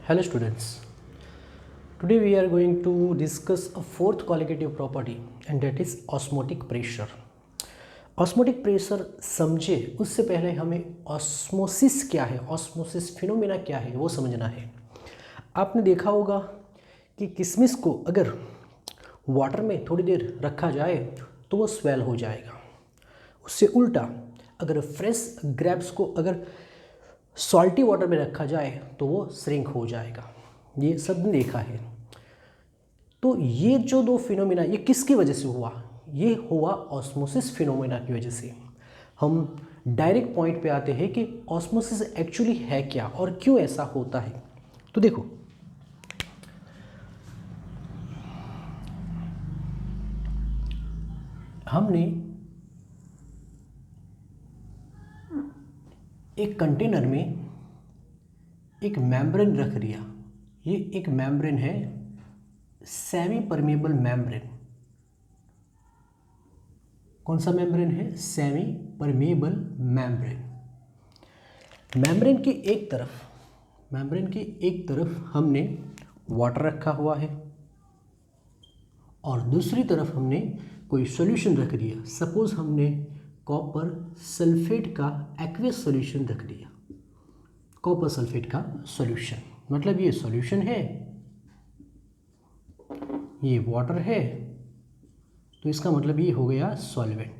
Hello students. Today we are going to discuss a fourth qualitative property and that is osmotic pressure. Osmotic pressure समझे उससे पहले हमें osmosis क्या है, osmosis phenomena क्या है वो समझना है। आपने देखा होगा कि किशमिश को अगर वाटर में थोड़ी देर रखा जाए तो वो स्वेल हो जाएगा। उससे उल्टा अगर फ्रेश ग्रेप्स को अगर सॉल्टी वाटर में रखा जाए तो वो श्रिंक हो जाएगा। ये सब ने देखा है। तो ये जो दो फिनोमेना ये किसकी वजह से हुआ? ये हुआ ऑस्मोसिस फिनोमेना की वजह से। हम डायरेक्ट पॉइंट पे आते हैं कि ऑस्मोसिस एक्चुअली है क्या और क्यों ऐसा होता है। तो देखो, हमने एक कंटेनर में एक मेम्ब्रेन रख दिया। ये एक मेम्ब्रेन है, सेमी परमेबल मेम्ब्रेन। कौन सा मेम्ब्रेन है? Semi permeable membrane. मेम्ब्रेन की एक तरफ हमने वाटर रखा हुआ है और दूसरी तरफ हमने कोई सॉल्यूशन रख दिया। सपोज हमने कॉपर सल्फेट का एक्वस सॉल्यूशन रख दिया। कॉपर सल्फेट का सॉल्यूशन मतलब ये सॉल्यूशन है, ये वाटर है, तो इसका मतलब ये हो गया सॉल्वेंट।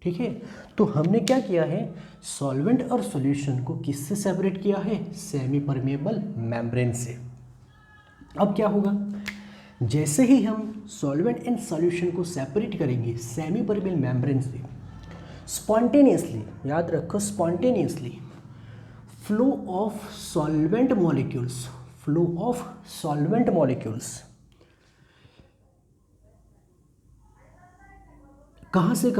ठीक है, तो हमने क्या किया है, सॉल्वेंट और सॉल्यूशन को किससे सेपरेट किया है? सेमी परमेबल मेम्ब्रेन से। अब क्या होगा, जैसे ही हम सॉल्वेंट एंड सॉल्यूशन को सेपरेट करेंगे सेमी परमेबल मेम्ब्रेन से, स्पॉन्टेनियसली, याद रखो spontaneously, flow of solvent molecules कहाँ से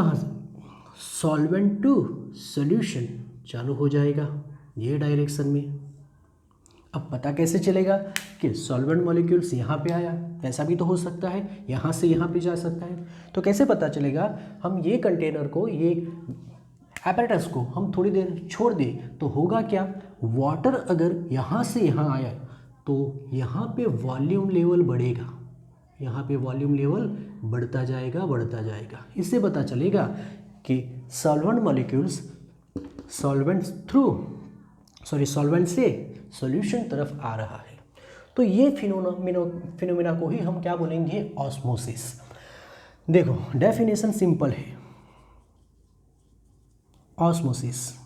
सॉल्वेंट टू सॉल्यूशन चालू हो जाएगा, ये डायरेक्शन में। अब पता कैसे चलेगा कि सॉल्वेंट मॉलिक्यूल्स यहाँ पे आया? ऐसा भी तो हो सकता है, यहाँ से यहाँ पे जा सकता है। तो कैसे पता चलेगा? हम ये कंटेनर को, ये एपरेटस को हम थोड़ी देर छोड़ दें तो होगा क्या, वाटर अगर यहाँ से यहाँ आया तो यहाँ पे वॉल्यूम लेवल बढ़ेगा, यहाँ पे वॉल्यूम लेवल बढ़ता जाएगा। इससे पता चलेगा कि सॉल्वेंट से सॉल्यूशन तरफ आ रहा है। तो ये फिनोमेना को ही हम क्या बोलेंगे? ऑस्मोसिस। देखो डेफिनेशन सिंपल है। Osmosis,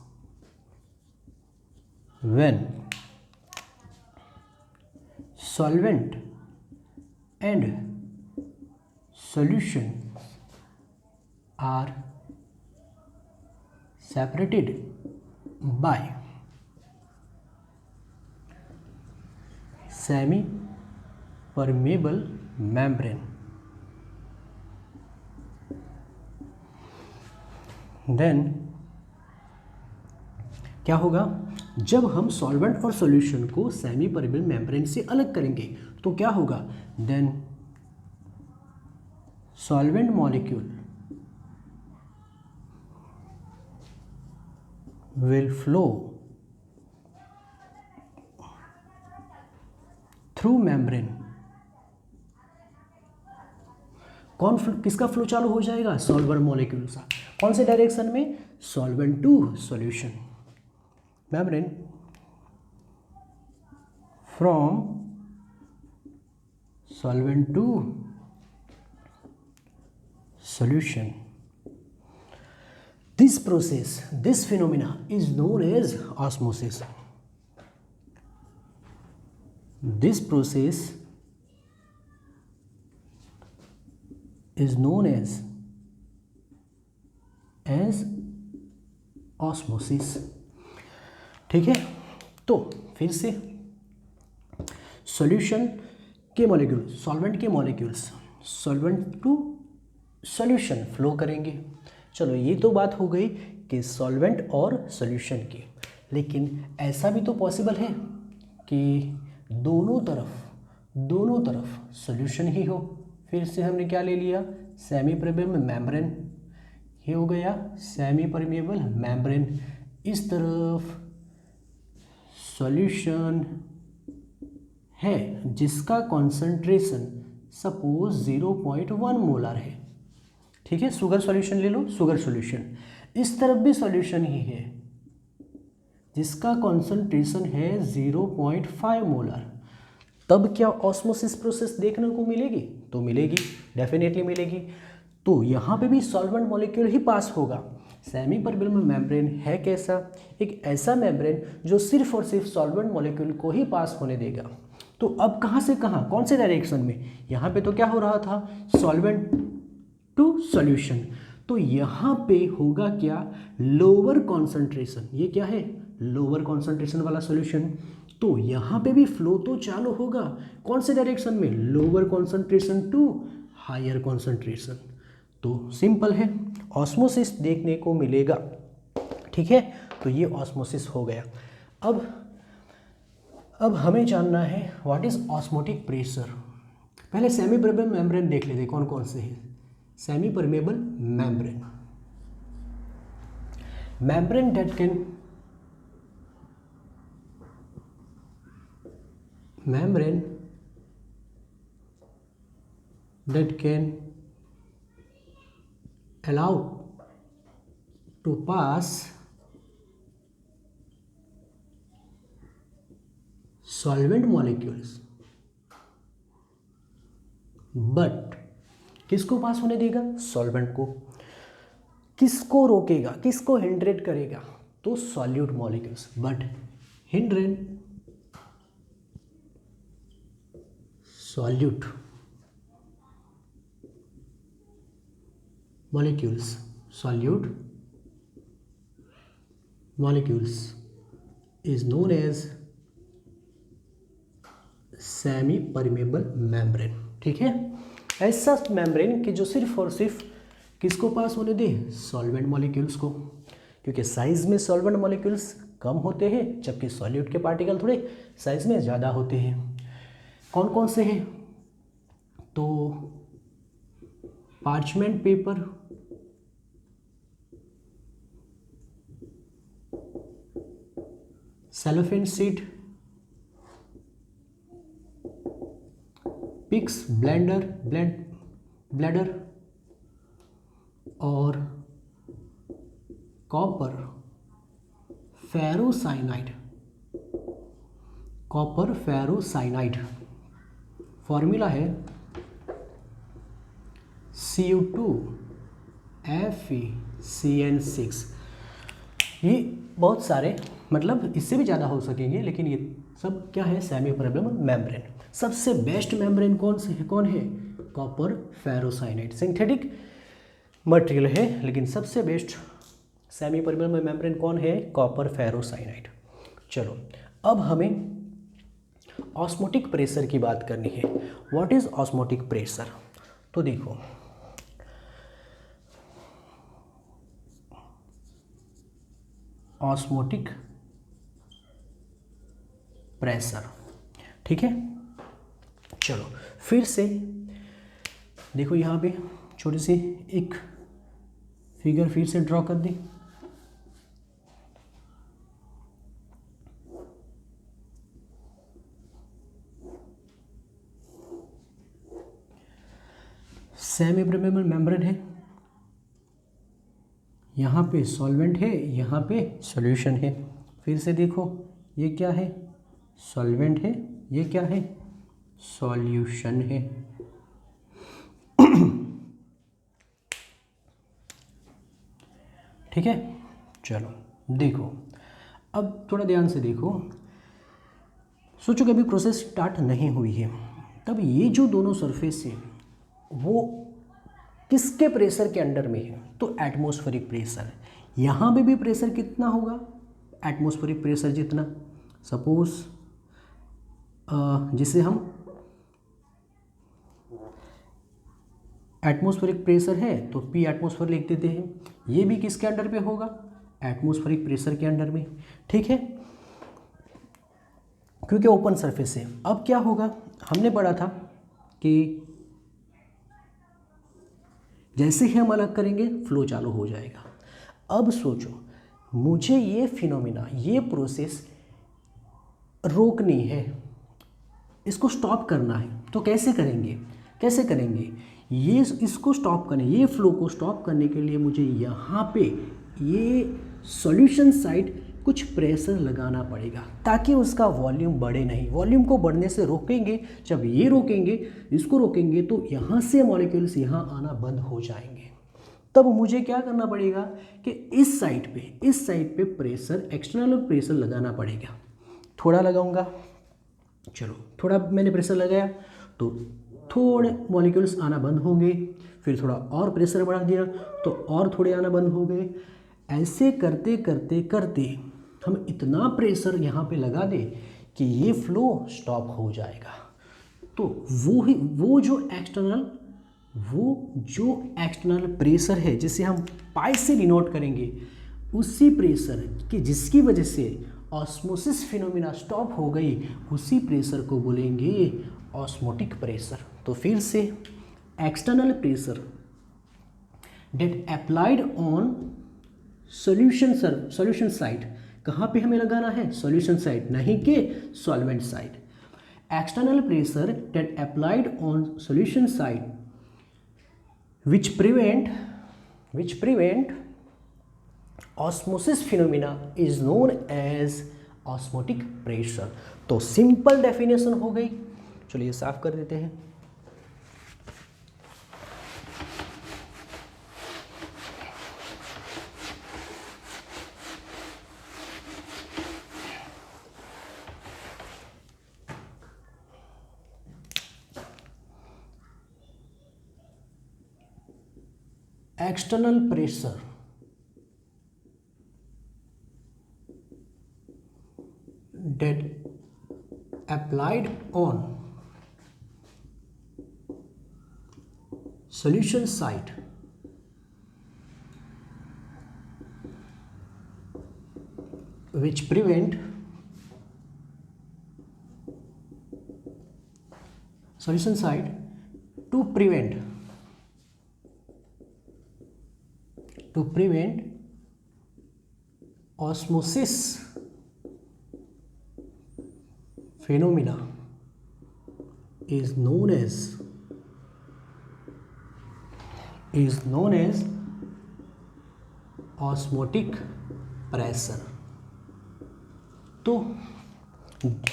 when solvent and solution are separated by semi-permeable membrane, then क्या होगा, जब हम सॉल्वेंट और सॉल्यूशन को सेमी परमेबल मेम्ब्रेन से अलग करेंगे तो क्या होगा, then solvent molecule will flow through membrane. किसका फ्लो चालू हो जाएगा? सॉल्वेंट मॉलिक्यूल का। कौन से डायरेक्शन में? Solvent to solution. membrane from solvent to solution. This phenomena is known as osmosis. This process is known as osmosis. ठीक है, तो फिर से सॉल्यूशन के मॉलिक्यूल, सॉल्वेंट के molecules solvent to solution flow करेंगे। चलो ये तो बात हो गई कि सॉल्वेंट और सॉल्यूशन की, लेकिन ऐसा भी तो पॉसिबल है कि दोनों तरफ सॉल्यूशन ही हो। फिर से हमने क्या ले लिया? Semi permeable membrane. ये हो गया सेमी परमेबल मेम्ब्रेन। इस तरफ सॉल्यूशन है जिसका कॉन्सेंट्रेशन सपोज 0.1 मोलर है, ठीक है। शुगर सॉल्यूशन ले लो, शुगर सॉल्यूशन, इस तरफ भी सॉल्यूशन ही है जिसका कॉन्सेंट्रेशन है 0.5 मोलर, तब क्या ऑस्मोसिस प्रोसेस देखने को मिलेगी? तो मिलेगी, डेफिनेटली मिलेगी। तो यहाँ पे भी सॉल्वेंट मॉलिक्यूल ही पास होगा। सेमी परमेबल मेम्ब्रेन है कैसा? एक ऐसा मेम्ब्रेन जो सिर्फ और सिर्फ सॉल्वेंट मॉलिक्यूल को ही पास होने देगा। तो अब कहाँ से कहाँ, कौन से डायरेक्शन में? यहाँ पे तो क्या हो रहा था, सॉल्वेंट टू सॉल्यूशन, तो यहाँ पे होगा क्या, लोअर कॉन्सेंट्रेशन। ये क्या है, लोअर कॉन्सेंट्रेशन वाला सॉल्यूशन। तो यहाँ पे भी फ्लो तो चालू होगा, कौन से डायरेक्शन में, lower concentration to higher concentration. तो सिंपल है, ऑस्मोसिस देखने को मिलेगा, ठीक है। तो ये ऑस्मोसिस हो गया। अब हमें जानना है व्हाट इज ऑस्मोटिक प्रेशर। पहले सेमी परमेबल मेम्ब्रेन देख लेते कौन कौन से हैं। Semi permeable membrane, membrane that can allow to pass solvent molecules, but किसको पास होने देगा, सॉल्वेंट को। किसको रोकेगा, किसको हिंड्रेट करेगा, तो solute molecules, but hindered solute molecules is known as semipermeable membrane, ठीक है। ऐसा मेम्ब्रेन कि जो सिर्फ और सिर्फ किसको पास होने दे, सॉल्वेंट मॉलिक्यूल्स को, क्योंकि साइज में सॉल्वेंट मॉलिक्यूल्स कम होते हैं जबकि सॉल्यूट के पार्टिकल थोड़े साइज में ज़्यादा होते हैं। कौन कौन से हैं, तो parchment paper, cellophane sheet, pigs bladder और कॉपर फेरोसाइनाइड। फॉर्मूला है Cu2FeCN6। ये बहुत सारे, मतलब इससे भी ज़्यादा हो सकेंगे, लेकिन ये सब क्या है, सेमी परमेबल मेम्ब्रेन। सबसे बेस्ट मेम्ब्रेन कौन है, कॉपर फेरोसाइनाइड। सिंथेटिक मटेरियल है लेकिन सबसे बेस्ट सेमी परमेबल मेम्ब्रेन कौन है, कॉपर फेरोसाइनाइड। चलो अब हमें ऑस्मोटिक प्रेशर की बात करनी है। What is osmotic pressure? तो देखो, ऑस्मोटिक प्रेशर, ठीक है। चलो फिर से देखो, यहाँ पे छोटी सी एक फिगर फिर से ड्रॉ कर दी। सेमी परमेबल मेम्ब्रेन है, यहाँ पे सॉल्वेंट है, यहाँ पे सॉल्यूशन है। फिर से देखो, ये क्या है, सॉल्वेंट है, ये क्या है, सॉल्यूशन है। ठीक है, चलो देखो, अब थोड़ा ध्यान से देखो। सोचो कि अभी प्रोसेस स्टार्ट नहीं हुई है, तब ये जो दोनों सरफेस है वो किसके प्रेशर के अंडर में है, तो एटमॉस्फेरिक प्रेशर। यहाँ पे भी प्रेशर कितना होगा, एटमॉस्फेरिक प्रेशर जितना। सपोज जिसे हम एटमॉस्फेरिक प्रेशर है तो पी एटमॉस्फेयर लिख देते हैं, ये भी किसके अंडर पे होगा, एटमॉस्फेरिक प्रेशर के अंडर में। ठीक है, क्योंकि ओपन सरफेस है। अब क्या होगा, हमने पढ़ा था कि जैसे ही हम अलग करेंगे फ्लो चालू हो जाएगा। अब सोचो, मुझे ये फिनोमिना, ये प्रोसेस रोकनी है, इसको स्टॉप करना है तो कैसे करेंगे ये इसको स्टॉप करने, ये फ्लो को स्टॉप करने के लिए मुझे यहाँ पे ये सॉल्यूशन साइड कुछ प्रेशर लगाना पड़ेगा ताकि उसका वॉल्यूम बढ़े नहीं। वॉल्यूम को बढ़ने से रोकेंगे, जब ये रोकेंगे, इसको रोकेंगे तो यहाँ से मॉलिक्यूल्स यहाँ आना बंद हो जाएंगे। तब मुझे क्या करना पड़ेगा कि इस साइड पे प्रेशर, एक्सटर्नल प्रेशर लगाना पड़ेगा। थोड़ा लगाऊंगा, चलो थोड़ा मैंने प्रेशर लगाया तो थोड़े मॉलिक्यूल्स आना बंद होंगे, फिर थोड़ा और प्रेशर बढ़ा दिया तो और थोड़े आना बंद हो गए। ऐसे करते करते करते हम इतना प्रेशर यहाँ पे लगा दें कि ये फ्लो स्टॉप हो जाएगा। तो वो जो एक्सटर्नल प्रेशर है जिसे हम पाई से डिनोट करेंगे, उसी प्रेशर कि जिसकी वजह से ऑस्मोसिस फिनोमिना स्टॉप हो गई, उसी प्रेशर को बोलेंगे ऑस्मोटिक प्रेशर। तो फिर से external pressure that applied on solution side, कहाँ पे हमें लगाना है? सॉल्यूशन साइड, नहीं कि solvent side. External pressure that applied on solution side which prevent osmosis phenomena is known as osmotic pressure। तो सिंपल डेफिनेशन हो गई। चलिए साफ कर देते हैं। External pressure that applied on solution side which prevent solution side to prevent osmosis phenomena is known as osmotic pressure। तो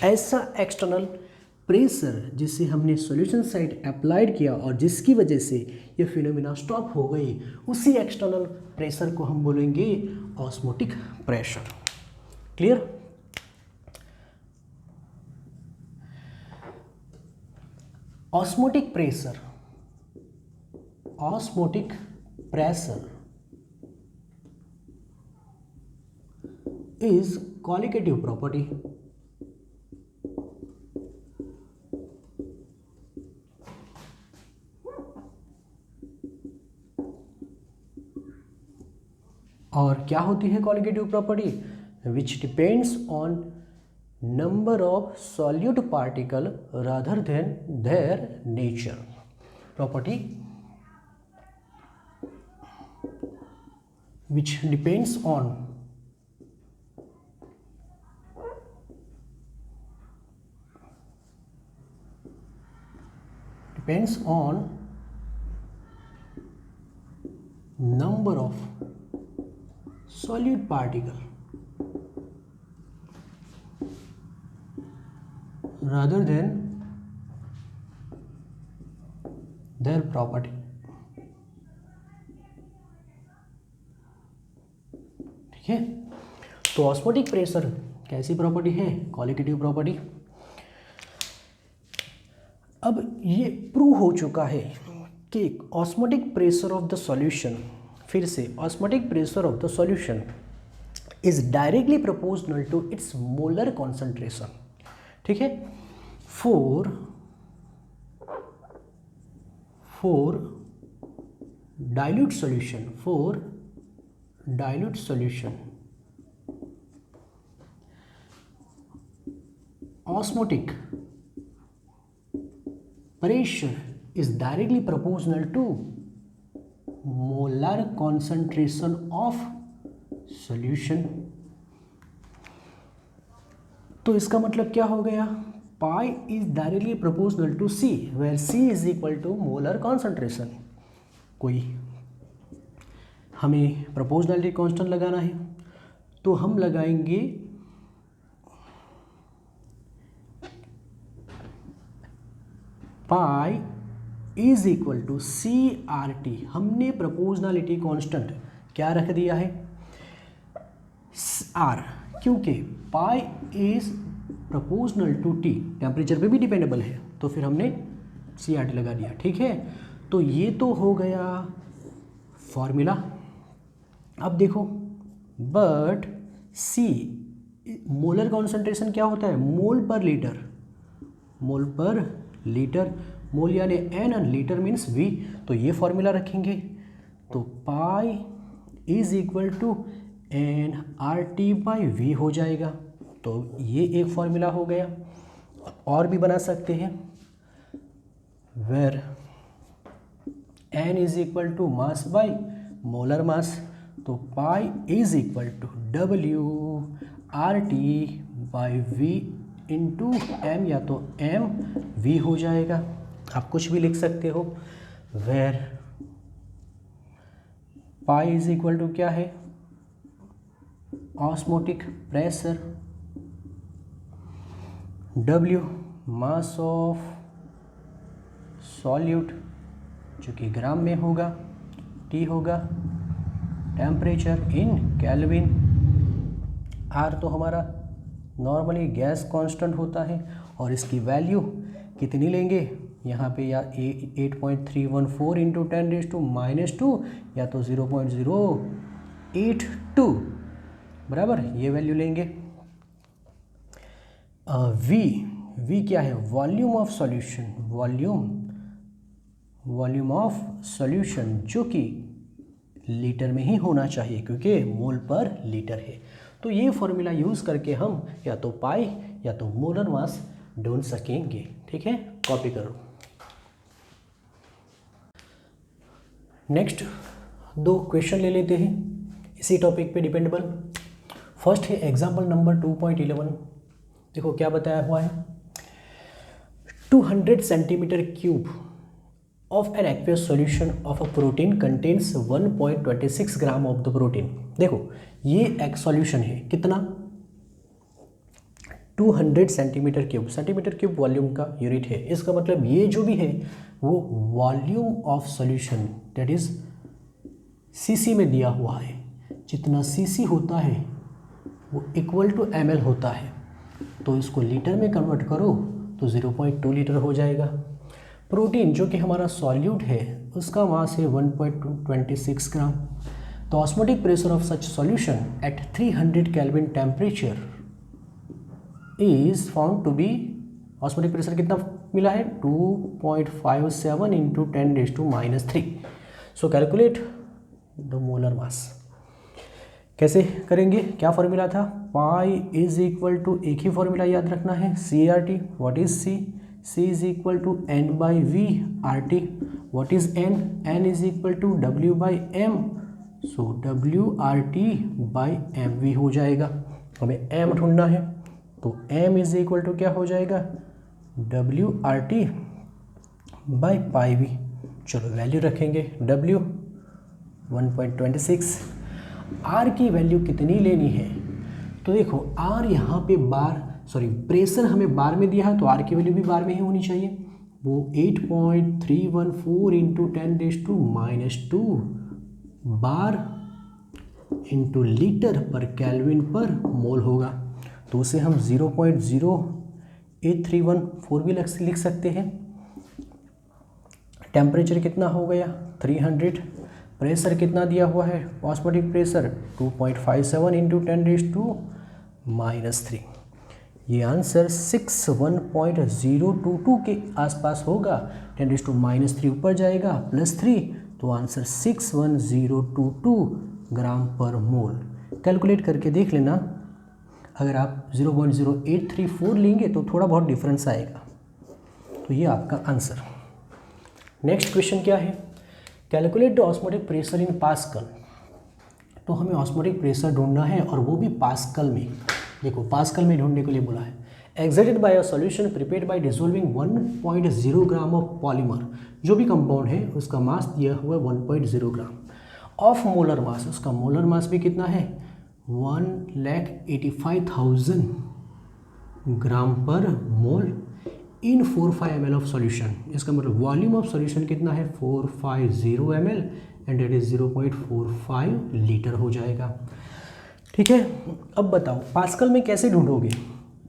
ऐसा एक्सटर्नल प्रेशर जिसे हमने सॉल्यूशन साइड अप्लाइड किया और जिसकी वजह से ये फिनोमिना स्टॉप हो गई, उसी एक्सटर्नल प्रेशर को हम बोलेंगे osmotic pressure. Clear? Osmotic pressure is qualitative property और क्या होती है qualitative property? which depends on number of solute particle rather than their nature। property which depends on number of solute particle rather than their property। ठीक है, तो osmotic pressure कैसी property है? Qualitative property. अब ये प्रूव हो चुका है कि osmotic pressure of the solution, फिर से osmotic pressure of the solution is directly proportional to its molar concentration. ठीक है, for dilute solution osmotic pressure is directly proportional to molar concentration of solution। तो इसका मतलब क्या हो गया? Pi is directly proportional to C, where C is equal to molar concentration. कोई हमें प्रोपोर्शनलिटी कांस्टेंट लगाना है तो हम लगाएंगे pi is equal to C R T. हमने प्रोपोर्शनलिटी कांस्टेंट क्या रख दिया है, आर, क्योंकि pi is proportional to T, temperature पे भी डिपेंडेबल है, तो फिर हमने सी आर टी लगा दिया। ठीक है, तो ये तो हो गया फॉर्मूला। अब देखो, बट सी मोलर कॉन्सेंट्रेशन क्या होता है, मोल पर लीटर, मोल पर लीटर, मोल यानी एन, लीटर मीन्स वी, तो ये फॉर्मूला रखेंगे। तो pi is equal to n R T by V हो जाएगा। तो ये एक फॉर्मूला हो गया। और भी बना सकते हैं, where n is equal to mass by molar mass, तो pi is equal to W R T by V into M, या तो एम वी हो जाएगा। आप कुछ भी लिख सकते हो। Where pi is equal to क्या है, osmotic pressure, W mass of solute जो कि ग्राम में होगा, टी होगा टेम्परेचर इन केल्विन, आर तो हमारा नॉर्मली गैस कांस्टेंट होता है, और इसकी वैल्यू कितनी लेंगे यहाँ पे, या 8.314 इंटू 10⁻⁻², या तो 0.082 बराबर, ये वैल्यू लेंगे। वी क्या है, volume of solution, volume of solution जो कि लीटर में ही होना चाहिए क्योंकि मोल पर लीटर है। तो ये फॉर्मूला यूज़ करके हम या तो पाई या तो मोलर मास ढूंढ सकेंगे। ठीक है, कॉपी करो। नेक्स्ट 2 क्वेश्चन ले लेते हैं इसी टॉपिक पे डिपेंडेबल। फर्स्ट है एग्जाम्पल नंबर 2.11। देखो क्या बताया हुआ है, 200 centimetre cube of an aqueous solution of a protein contains 1.26 gram of the protein. देखो ये एक सॉल्यूशन है, कितना, 200 centimetre cube, centimetre cube volume का यूनिट है। इसका मतलब ये जो भी है वो volume of solution that is CC में दिया हुआ है। जितना सीसी होता है वो इक्वल टू ml होता है, तो इसको लीटर में कन्वर्ट करो तो 0.2 लीटर हो जाएगा। प्रोटीन जो कि हमारा सॉल्यूट है उसका मास है 1.26 ग्राम। तो osmotic pressure of such solution at 300 kelvin temperature is found to be, osmotic pressure कितना मिला है, 2.57 into 10⁻⁻3। So calculate the molar mass. कैसे करेंगे, क्या फॉर्मूला था, पाई इज इक्वल टू, एक ही फॉर्मूला याद रखना है, C R T, what is C, C is equal to n by V R T, what is n, n is equal to W by M, so W R T by M V हो जाएगा। हमें M ढूंढना है तो M is equal to क्या हो जाएगा, W R T by pi V. चलो वैल्यू रखेंगे, डब्ल्यू 1.26, आर की वैल्यू कितनी लेनी है, तो देखो आर यहाँ पे प्रेशर हमें बार में दिया है तो आर की वैल्यू भी बार में ही होनी चाहिए। वो 8.314 इंटू 10⁻⁻² बार इंटू लीटर पर केल्विन पर मोल होगा, तो उसे हम 0.08314 भी लिख सकते हैं। टेम्परेचर कितना हो गया 300, प्रेशर कितना दिया हुआ है, ऑस्मोटिक प्रेशर 2.57 इंटू 10⁻⁻3। ये आंसर 61.022 के आसपास होगा, 10⁻³ ऊपर जाएगा +3, तो आंसर 61022 ग्राम पर मोल। कैलकुलेट करके देख लेना, अगर आप 0.0834 लेंगे तो थोड़ा बहुत डिफरेंस आएगा। तो ये आपका आंसर। नेक्स्ट क्वेश्चन क्या है, calculate the osmotic pressure in pascal. तो हमें ऑस्मोटिक प्रेशर ढूंढना है और वो भी पास्कल में। देखो पास्कल में ढूंढने के लिए बोला है। Exerted by a solution prepared by dissolving 1.0 gram of polymer, जो भी कंपाउंड है उसका मास दिया हुआ है 1.0 ग्राम ऑफ मोलर मास, उसका मोलर मास भी कितना है 1,85,000 gram per mole in 45 ml of solution. इसका मतलब वॉल्यूम ऑफ सॉल्यूशन कितना है 450 ml and that is 0.45 litre हो जाएगा। ठीक है, अब बताओ पास्कल में कैसे ढूंढोगे?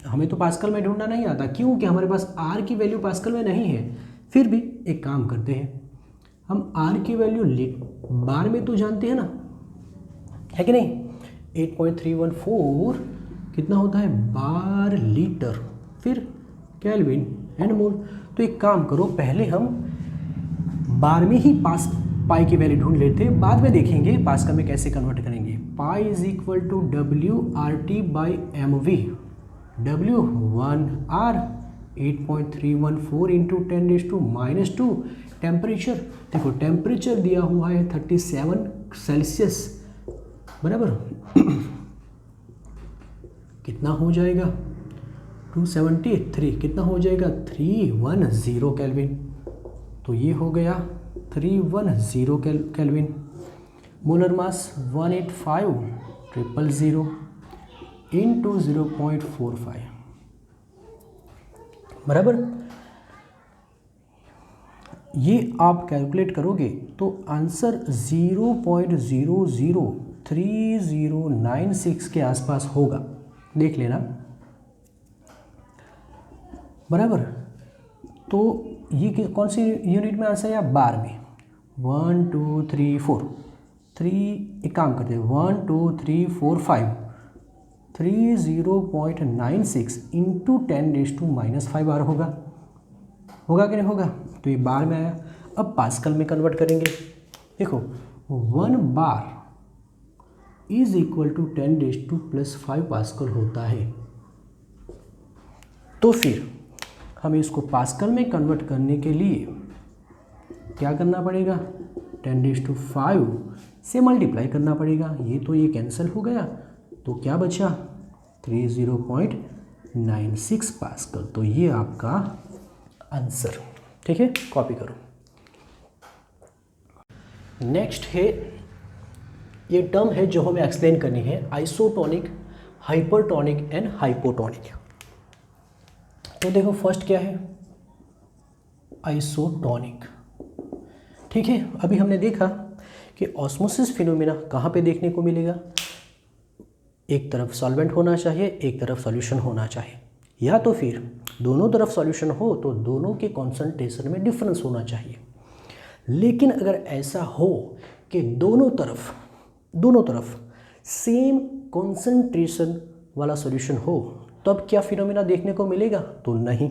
हमें तो पास्कल में ढूंढना नहीं आता, क्यों कि हमारे पास आर की वैल्यू पास्कल में नहीं है। फिर भी एक काम करते हैं, हम आर की वैल्यू बार में तो जानते हैं ना, है कि नहीं। 8.314 कितना होता है बार लीटर, फिर केल्विन एंड मोल। तो एक काम करो, पहले हम बार में ही पाई की वैल्यू ढूंढ लेते हैं, बाद में देखेंगे पास्कल में कैसे कन्वर्ट करेंगे। Pi is equal to WRT by MV, W 1 R 8.314 into 10⁻²। Temperature देखो, टेम्परेचर दिया हुआ है 37 सेल्सियस बराबर कितना हो जाएगा 273, कितना हो जाएगा 310 केल्विन। तो ये हो गया 310 केल्विन। मोलर मास 185,000 इंटू 0.45 बराबर। ये आप कैलकुलेट करोगे तो आंसर 0.003096 के आसपास होगा, देख लेना बराबर। तो ये कौन सी यूनिट में आंसर है? बार में 1 2 3 4 3, एक काम करते हैं 1 2 3 4 5 30.96 इंटू 10⁻⁻5 बार होगा कि नहीं होगा? तो ये बार में आया। अब पास्कल में कन्वर्ट करेंगे। देखो 1 bar is equal to 10⁻⁵ pascal होता है। तो फिर हमें इसको पास्कल में कन्वर्ट करने के लिए क्या करना पड़ेगा? 10⁵ से मल्टीप्लाई करना पड़ेगा। ये तो ये कैंसिल हो गया, तो क्या बचा 30.96 पास्कल। तो ये आपका आंसर, ठीक है, कॉपी करो। नेक्स्ट है, ये टर्म है जो हमें एक्सप्लेन करनी है, आइसोटोनिक, हाइपरटोनिक एंड हाइपोटोनिक। तो देखो फर्स्ट क्या है आइसोटोनिक। ठीक है, अभी हमने देखा कि ऑस्मोसिस फिनोमेना कहाँ पे देखने को मिलेगा, एक तरफ सॉल्वेंट होना चाहिए, एक तरफ सॉल्यूशन होना चाहिए, या तो फिर दोनों तरफ सॉल्यूशन हो तो दोनों के कॉन्सेंट्रेशन में डिफरेंस होना चाहिए। लेकिन अगर ऐसा हो कि दोनों तरफ सेम कॉन्सेंट्रेशन वाला सॉल्यूशन हो, तब क्या फिनोमेना देखने को मिलेगा? तो नहीं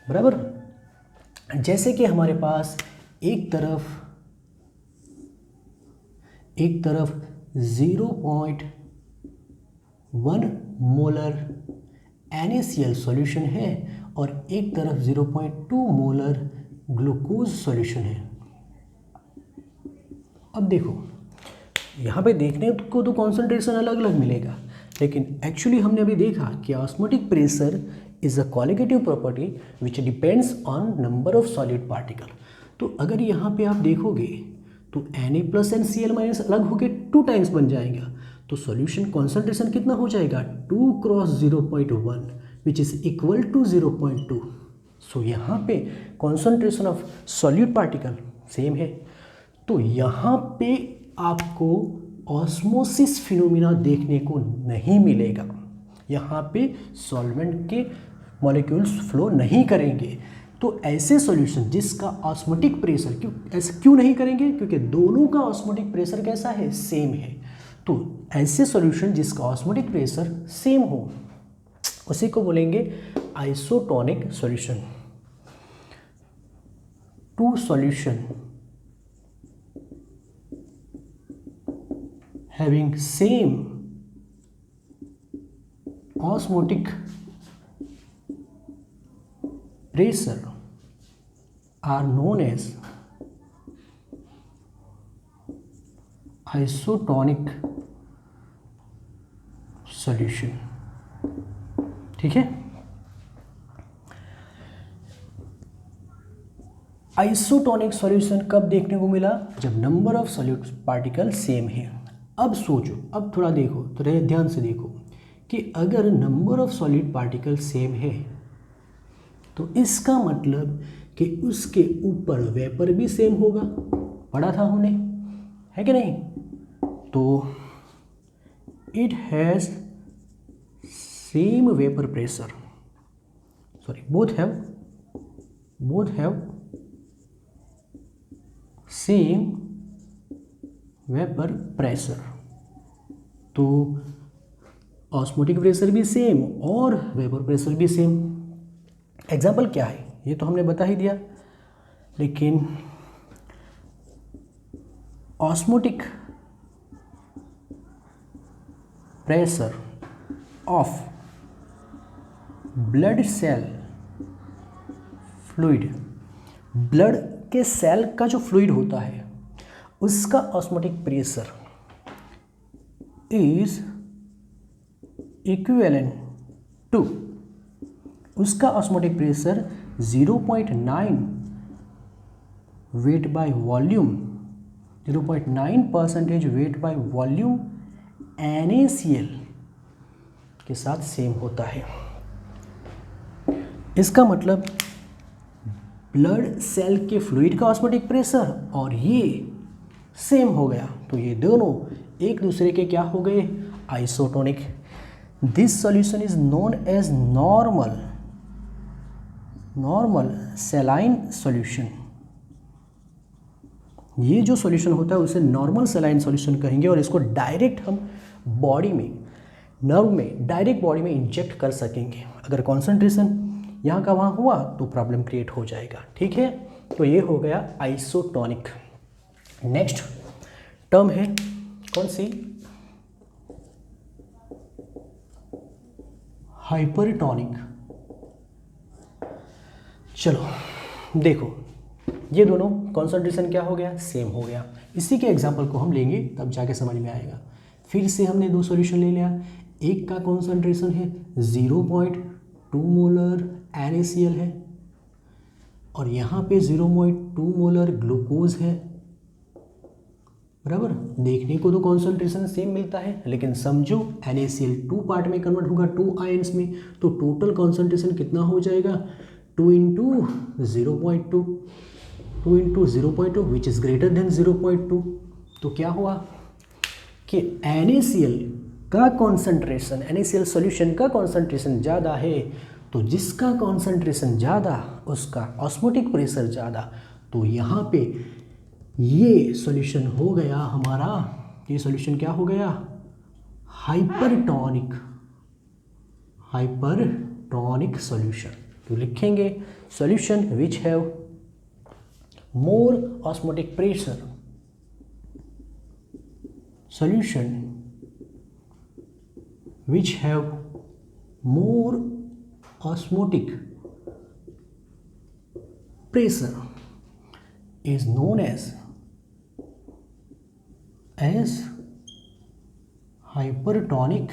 बराबर। जैसे कि हमारे पास एक तरफ 0.1 मोलर NaCl सॉल्यूशन है और एक तरफ 0.2 मोलर ग्लूकोज सॉल्यूशन है। अब देखो यहाँ पे देखने को तो कॉन्सेंट्रेशन अलग अलग मिलेगा, लेकिन एक्चुअली हमने अभी देखा कि osmotic pressure is a qualitative property which depends on number of solid particle. तो अगर यहाँ पे आप देखोगे तो Na plus and Cl minus अलग होकर 2 टाइम्स बन जाएगा, तो सॉल्यूशन कॉन्सेंट्रेशन कितना हो जाएगा 2 cross 0.1 which is equal to 0.2। So यहाँ पे concentration of solute particle same है। तो यहाँ पे आपको ऑस्मोसिस फिनोमिना देखने को नहीं मिलेगा, यहाँ पे सॉल्वेंट के मॉलिक्यूल्स फ्लो नहीं करेंगे। तो ऐसे सॉल्यूशन जिसका ऑस्मोटिक प्रेशर क्यों नहीं करेंगे? क्योंकि दोनों का ऑस्मोटिक प्रेशर कैसा है? सेम है। तो ऐसे सॉल्यूशन जिसका ऑस्मोटिक प्रेशर सेम हो उसी को बोलेंगे isotonic solution. Two solution having same osmotic pressure are known as isotonic solution। ठीक है, आइसोटोनिक सॉल्यूशन कब देखने को मिला? जब number of solute particle same है। अब सोचो, अब थोड़ा देखो, थोड़ा ध्यान से देखो कि अगर number of solid particle same है तो इसका मतलब कि उसके ऊपर वेपर भी सेम होगा, पढ़ा था हमने, है कि नहीं? तो it has same vapour pressure, sorry both have same vapour pressure. तो ऑस्मोटिक प्रेशर भी सेम और वेपर प्रेशर भी सेम। एग्जाम्पल क्या है ये तो हमने बता ही दिया, लेकिन osmotic pressure of blood cell fluid, blood के सेल का जो फ्लूइड होता है उसका osmotic pressure is equivalent to, उसका osmotic pressure 0.9 weight by volume, 0.9% weight by volume NaCl के साथ सेम होता है। इसका मतलब ब्लड सेल के फ्लूइड का ऑस्मोटिक प्रेशर और ये सेम हो गया, तो ये दोनों एक दूसरे के क्या हो गए? Isotonic. This solution is known as normal saline solution. ये जो सॉल्यूशन होता है उसे नॉर्मल सेलाइन सॉल्यूशन कहेंगे और इसको डायरेक्ट हम बॉडी में, नर्व में, डायरेक्ट बॉडी में इंजेक्ट कर सकेंगे। अगर कॉन्सेंट्रेशन यहाँ का वहाँ हुआ तो प्रॉब्लम क्रिएट हो जाएगा, ठीक है? तो ये हो गया आइसोटोनिक। नेक्स्ट टर्म है कौन सी? हाइपरटोनिक। चलो देखो, ये दोनों कॉन्सेंट्रेशन क्या हो गया? सेम हो गया। इसी के एग्जाम्पल को हम लेंगे तब जाके समझ में आएगा। फिर से हमने दो सॉल्यूशन ले लिया, एक का कॉन्सेंट्रेशन है 0.2 मोलर NaCl है और यहाँ पे 0.2 मोलर ग्लूकोज है, बराबर। देखने को तो कॉन्सेंट्रेशन सेम मिलता है, लेकिन समझो NaCl 2 पार्ट में कन्वर्ट होगा, 2 आयंस में, तो टोटल कॉन्सेंट्रेशन कितना हो जाएगा? 2 into 0.2, 2 into 0.2 which is greater than 0.2। तो क्या हुआ कि NaCl का कॉन्सेंट्रेशन, NaCl सॉल्यूशन का कॉन्सेंट्रेशन ज़्यादा है, तो जिसका कॉन्सेंट्रेशन ज़्यादा उसका ऑस्मोटिक प्रेशर ज़्यादा। तो यहाँ पे ये सॉल्यूशन हो गया हमारा, ये सॉल्यूशन क्या हो गया? Hypertonic, hypertonic solution. तो लिखेंगे solution which have more osmotic pressure, solution which have more osmotic pressure is known as hypertonic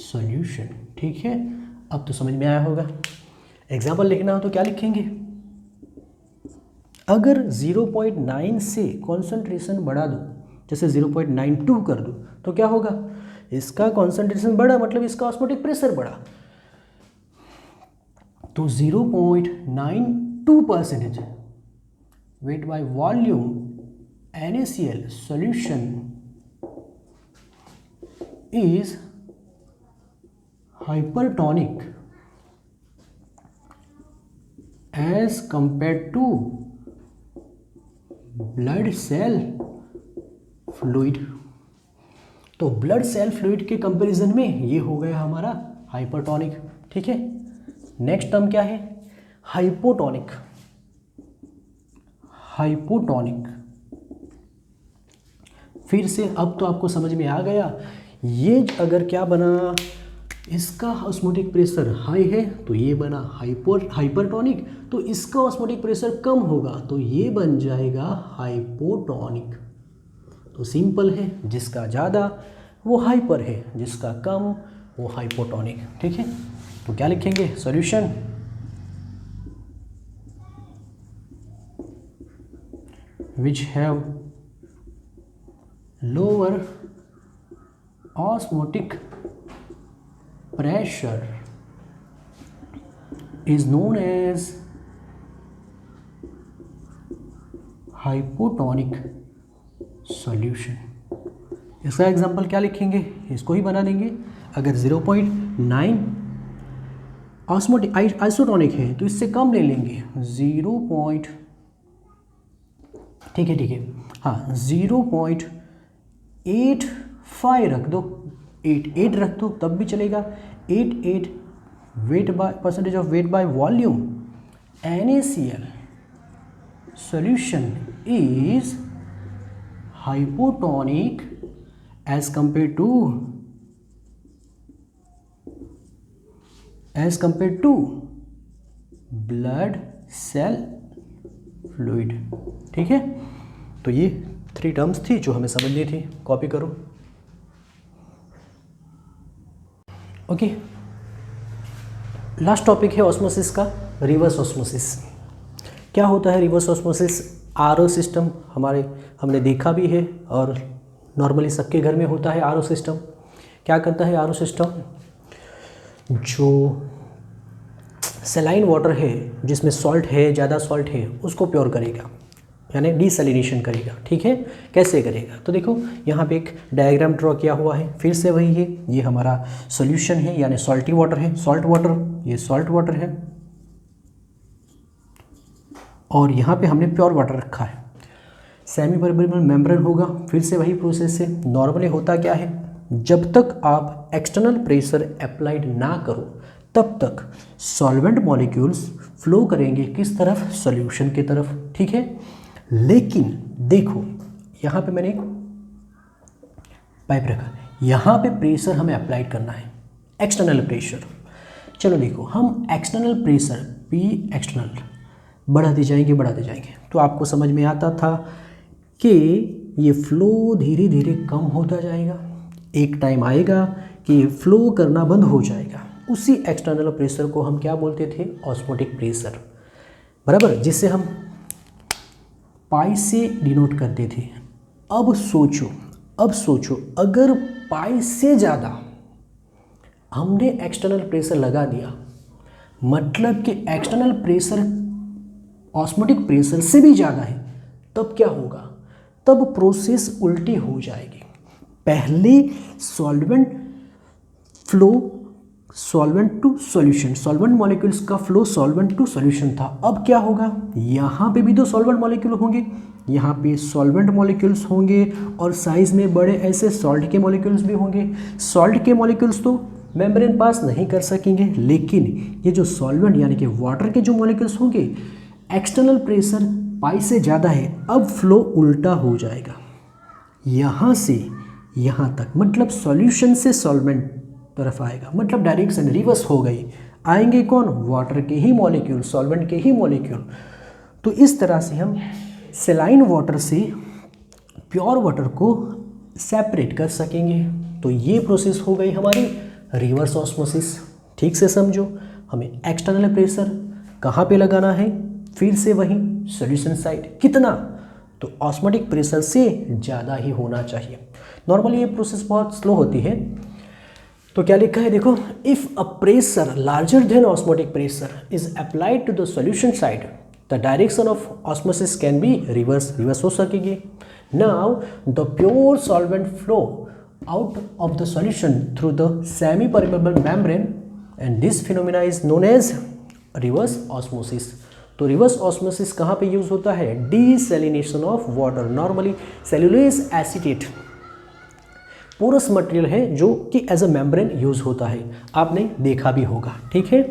solution। ठीक है, अब तो समझ में आया होगा। एग्जाम्पल लिखना हो तो क्या लिखेंगे? अगर 0.9 से कॉन्सेंट्रेशन बढ़ा दो, जैसे 0.92 कर दो, तो क्या होगा? इसका कॉन्सेंट्रेशन बढ़ा मतलब इसका ऑस्मोटिक प्रेशर बढ़ा। तो 0.92% weight by volume NaCl solution is hypertonic as compare to blood cell fluid. तो ब्लड सेल फ्लूइड के कंपैरिजन में ये हो गया हमारा हाइपरटोनिक, ठीक है। नेक्स्ट टर्म क्या है? हाइपोटोनिक। हाइपोटोनिक फिर से अब तो आपको समझ में आ गया, ये अगर क्या बना, इसका ऑस्मोटिक प्रेशर हाई है तो ये बना हाइपरटोनिक, तो इसका ऑस्मोटिक प्रेशर कम होगा तो ये बन जाएगा हाइपोटोनिक। तो सिंपल है, जिसका ज़्यादा वो हाइपर है, जिसका कम वो हाइपोटोनिक, ठीक है। तो क्या लिखेंगे? Solution which have lower osmotic pressure is known as hypotonic solution। इसका एग्जाम्पल क्या लिखेंगे, इसको ही बना देंगे। अगर 0.9 ऑस्मोटिक आइसोटोनिक है तो इससे कम ले लेंगे, 0. ठीक है हाँ 0.85 रख दो, 88 रख दो तब भी चलेगा। 88 weight by percentage of weight by volume NaCl solution is hypotonic as compared to blood cell fluid। ठीक है, तो ये 3 टर्म्स थी जो हमें समझनी थी, कॉपी करो। ओके, लास्ट टॉपिक है ऑस्मोसिस का, रिवर्स ऑस्मोसिस। क्या होता है रिवर्स ऑस्मोसिस? आरओ सिस्टम हमने देखा भी है और नॉर्मली सबके घर में होता है आरओ सिस्टम। क्या करता है आरओ सिस्टम? जो सलाइन वाटर है जिसमें सॉल्ट है, ज़्यादा सॉल्ट है, उसको प्योर करेगा, यानी डिसैलिनेशन करेगा। ठीक है, कैसे करेगा? तो देखो यहाँ पे एक डायग्राम ड्रॉ किया हुआ है, फिर से वही है, ये हमारा सॉल्यूशन है यानी सॉल्टी वाटर है, सॉल्ट वाटर, ये सॉल्ट वाटर है और यहाँ पे हमने प्योर वाटर रखा है। सेमी परमेबल मेम्ब्रेन होगा, फिर से वही प्रोसेस है। नॉर्मली होता क्या है, जब तक आप एक्सटर्नल प्रेशर अप्लाइड ना करो तब तक सॉल्वेंट मॉलिक्यूल्स फ्लो करेंगे किस तरफ? सॉल्यूशन की तरफ। ठीक है, लेकिन देखो यहाँ पे मैंने एक पाइप रखा, यहाँ पे प्रेशर हमें अप्लाइड करना है, एक्सटर्नल प्रेशर। चलो देखो, हम एक्सटर्नल प्रेशर P एक्सटर्नल बढ़ाते जाएंगे तो आपको समझ में आता था कि ये फ्लो धीरे धीरे कम होता जाएगा। एक टाइम आएगा कि फ्लो करना बंद हो जाएगा। उसी एक्सटर्नल प्रेशर को हम क्या बोलते थे? ऑस्मोटिक प्रेशर, बराबर, जिसे हम पाई से डिनोट करते थे। अब सोचो अगर पाई से ज़्यादा हमने एक्सटर्नल प्रेशर लगा दिया, मतलब कि एक्सटर्नल प्रेशर ऑस्मोटिक प्रेशर से भी ज़्यादा है, तब क्या होगा? तब प्रोसेस उल्टी हो जाएगी। पहले solvent flow solvent to solution, solvent molecules का फ्लो सॉल्वेंट टू सॉल्यूशन था। अब क्या होगा? यहाँ पे भी तो सॉल्वेंट मॉलिक्यूल होंगे, यहाँ पे सॉल्वेंट मॉलिक्यूल्स होंगे और साइज़ में बड़े ऐसे सॉल्ट के मॉलिक्यूल्स भी होंगे। सॉल्ट के मॉलिक्यूल्स तो मेम्ब्रेन पास नहीं कर सकेंगे, लेकिन ये जो सॉल्वेंट यानी कि वाटर के जो मॉलिक्यूल्स होंगे, एक्सटर्नल प्रेशर पाई से ज़्यादा है, अब फ्लो उल्टा हो जाएगा, यहाँ से यहाँ तक, मतलब सॉल्यूशन से सॉल्वेंट तरफ आएगा, मतलब डायरेक्शन रिवर्स हो गई। आएंगे कौन? वाटर के ही मॉलिक्यूल, सॉल्वेंट के ही मॉलिक्यूल। तो इस तरह से हम सेलाइन वाटर से प्योर वाटर को सेपरेट कर सकेंगे। तो ये प्रोसेस हो गई हमारी रिवर्स ऑस्मोसिस। ठीक से समझो, हमें एक्सटर्नल प्रेशर कहाँ पे लगाना है? फिर से वही सॉल्यूशन साइड। कितना? तो ऑस्मोटिक प्रेशर से ज़्यादा ही होना चाहिए। नॉर्मली ये प्रोसेस बहुत स्लो होती है। तो क्या लिखा है देखो, if a pressure larger than osmotic pressure is applied to the solution side, the direction of osmosis can be reverse हो सकेगी। Now the pure solvent flow out of the solution through the semi-permeable membrane and this phenomena is known as reverse osmosis। तो reverse osmosis कहाँ पे use होता है? Desalination of water. Normally cellulose acetate porous material है जो कि as a membrane use होता है, आपने देखा भी होगा। ठीक है,